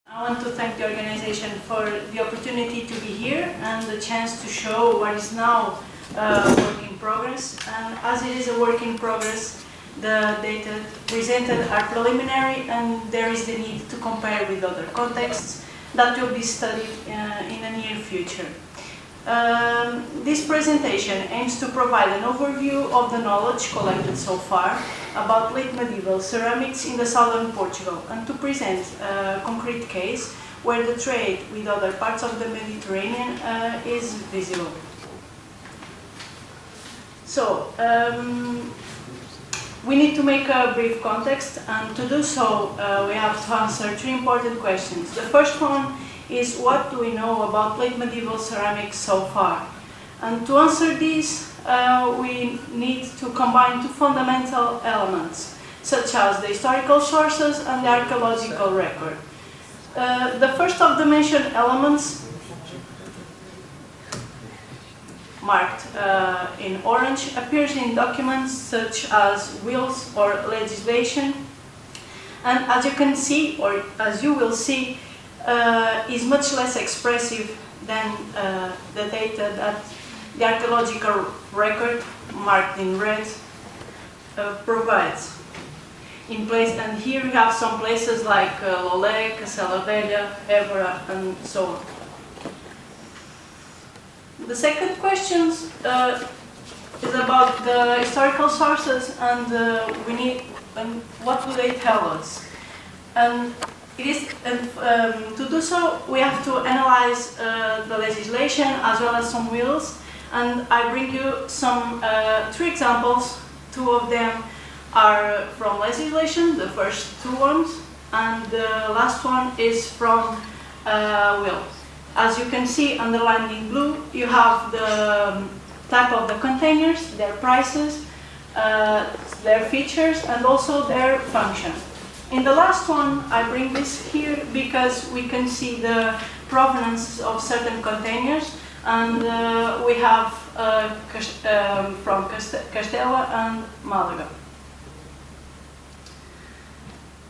I want to thank the organization for the opportunity to be here and the chance to show what is now a work in progress. And as it is a work in progress, the data presented are preliminary and there is the need to compare with other contexts that will be studied in the near future. This presentation aims to provide an overview of the knowledge collected so far about late medieval ceramics in the southern Portugal and to present a concrete case where the trade with other parts of the Mediterranean is visible. So, we need to make a brief context, and to do so we have to answer three important questions. The first one is, what do we know about late medieval ceramics so far? And to answer this, we need to combine two fundamental elements, such as the historical sources and the archaeological record. The first of the mentioned elements, marked in orange, appears in documents such as wills or legislation, and as you can see, or as you will see, is much less expressive than the data that the archaeological record, marked in red, provides. And here we have some places like Lolé, Cacela Velha, Évora, and so on. The second question is about the historical sources, and what do they tell us? To do so, we have to analyze the legislation as well as some wills, and I bring you some three examples. Two of them are from legislation, the first two ones, and the last one is from will. As you can see, underlined in blue, you have the type of the containers, their prices, their features, and also their function. In the last one, I bring this here because we can see the provenance of certain containers, and we have from Castela and Malaga.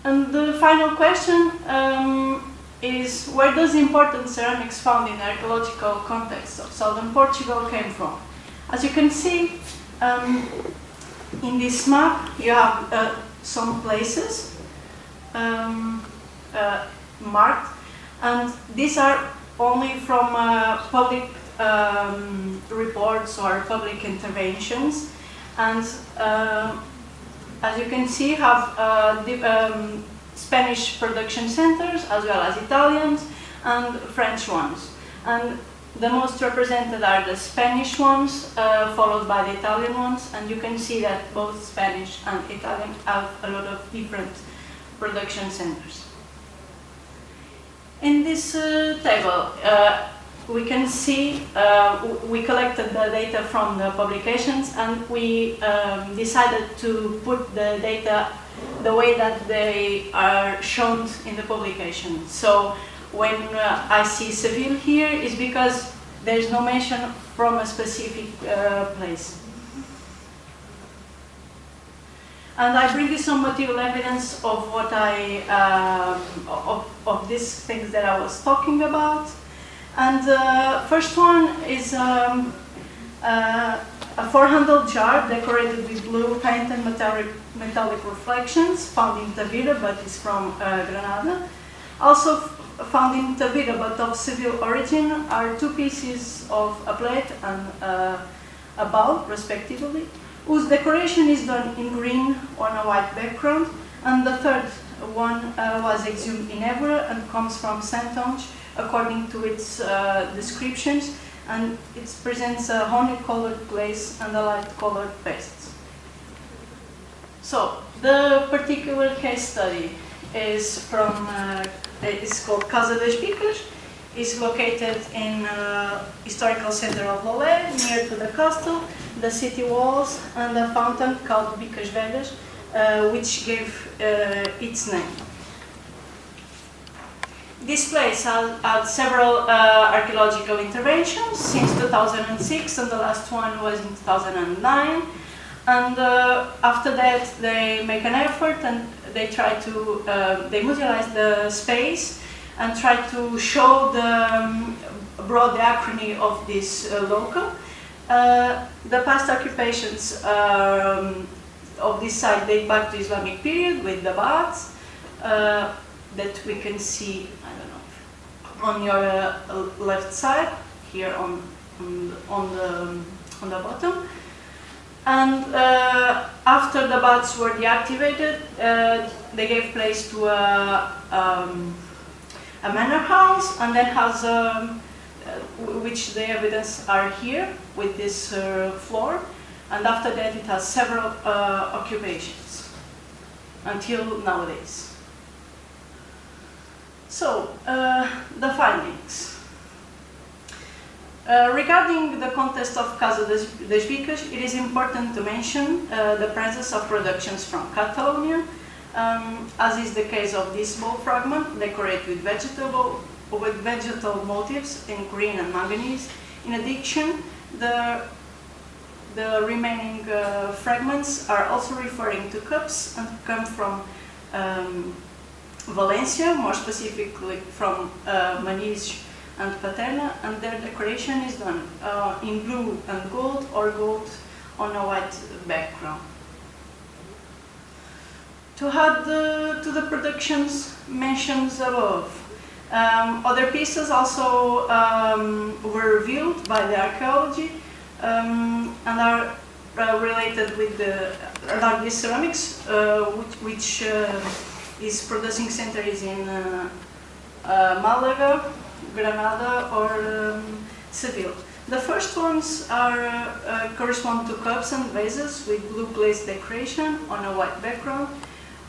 And the final question is, where does important ceramics found in the archaeological context of southern Portugal came from? As you can see in this map, you have some places marked, and these are only from public reports or public interventions, and as you can see, have Spanish production centers as well as Italians and French ones. And the most represented are the Spanish ones, followed by the Italian ones, and you can see that both Spanish and Italian have a lot of different production centers. In this table, we can see we collected the data from the publications, and we decided to put the data the way that they are shown in the publication. So when I see Seville here, is because there's no mention from a specific place. And I bring you some material evidence of what of these things that I was talking about. And first one is a four-handled jar decorated with blue paint and metallic reflections, found in Tavira, but it's from Granada. Also found in Tavira, but of Seville origin, are two pieces of a plate and a bowl, respectively, whose decoration is done in green on a white background. And the third one was exhumed in Évora and comes from Saint-Onge, according to its descriptions, and it presents a honey-colored glaze and a light-colored paste. So, the particular case study is from, it's called Casa das Bicas. It's located in historical center of Lolé, near to the castle, the city walls, and a fountain called Bicas Velhas, which gave its name. This place had several archaeological interventions since 2006, and the last one was in 2009. And after that, they make an effort and they try to they musealize the space and try to show the broad diachrony of this local. The past occupations of this site date back to Islamic period with the baths that we can see, I don't know, on your left side here on the bottom. And after the baths were deactivated, they gave place to a manor house, and then has which the evidence are here with this floor, and after that it has several occupations until nowadays. So the findings. Regarding the context of Casa das Vicas, it is important to mention the presence of productions from Catalonia, as is the case of this bowl fragment, decorated with vegetable motifs in green and manganese. In addition, the remaining fragments are also referring to cups and come from Valencia, more specifically from Manise and Paterna, and their decoration is done in blue and gold, or gold on a white background. To add to the productions mentioned above, other pieces also were revealed by the archaeology and are related with these ceramics, which is producing center is in Malaga, Granada, or Seville. The first ones are correspond to cups and vases with blue glazed decoration on a white background,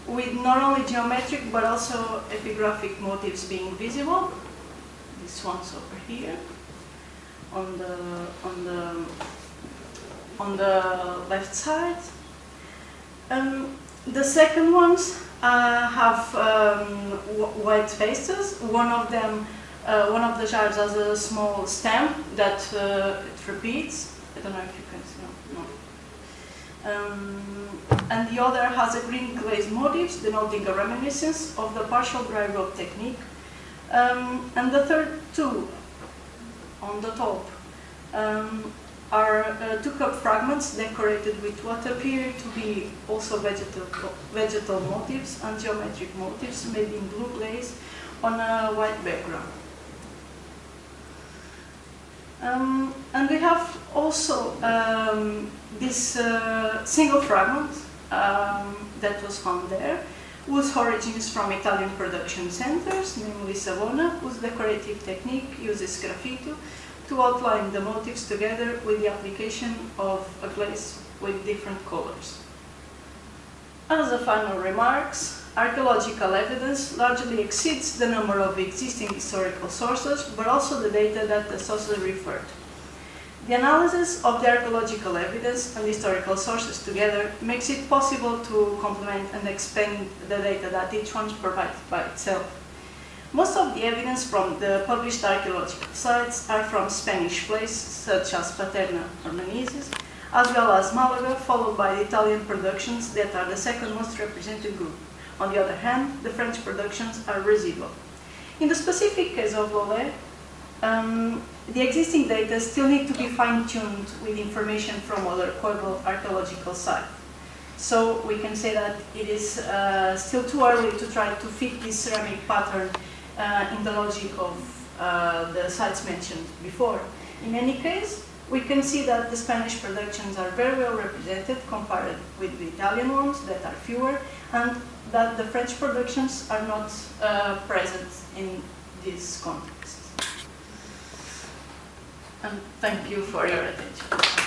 with not only geometric but also epigraphic motifs being visible. This one's over here on the left side. The second ones have white faces. One of them. One of the jars has a small stamp that it repeats. I don't know if you can see. No. And the other has a green glazed motifs denoting a reminiscence of the partial dry rope technique. And the third two on the top are two cup fragments decorated with what appear to be also vegetal motifs and geometric motifs made in blue glaze on a white background. And we have also this single fragment that was found there, whose origins from Italian production centers, namely Savona, whose decorative technique uses graffito to outline the motifs together with the application of a glaze with different colors. As a final remarks, archaeological evidence largely exceeds the number of existing historical sources, but also the data that the sources referred. The analysis of the archaeological evidence and historical sources together makes it possible to complement and expand the data that each one provides by itself. Most of the evidence from the published archaeological sites are from Spanish places such as Paterna or Manise, as well as Malaga, followed by the Italian productions that are the second most represented group. On the other hand, the French productions are residual. In the specific case of Lollet, the existing data still need to be fine-tuned with information from other Koival archaeological sites. So we can say that it is still too early to try to fit this ceramic pattern in the logic of the sites mentioned before. In any case, we can see that the Spanish productions are very well represented compared with the Italian ones that are fewer, and that the French productions are not present in this context. And thank you for your attention.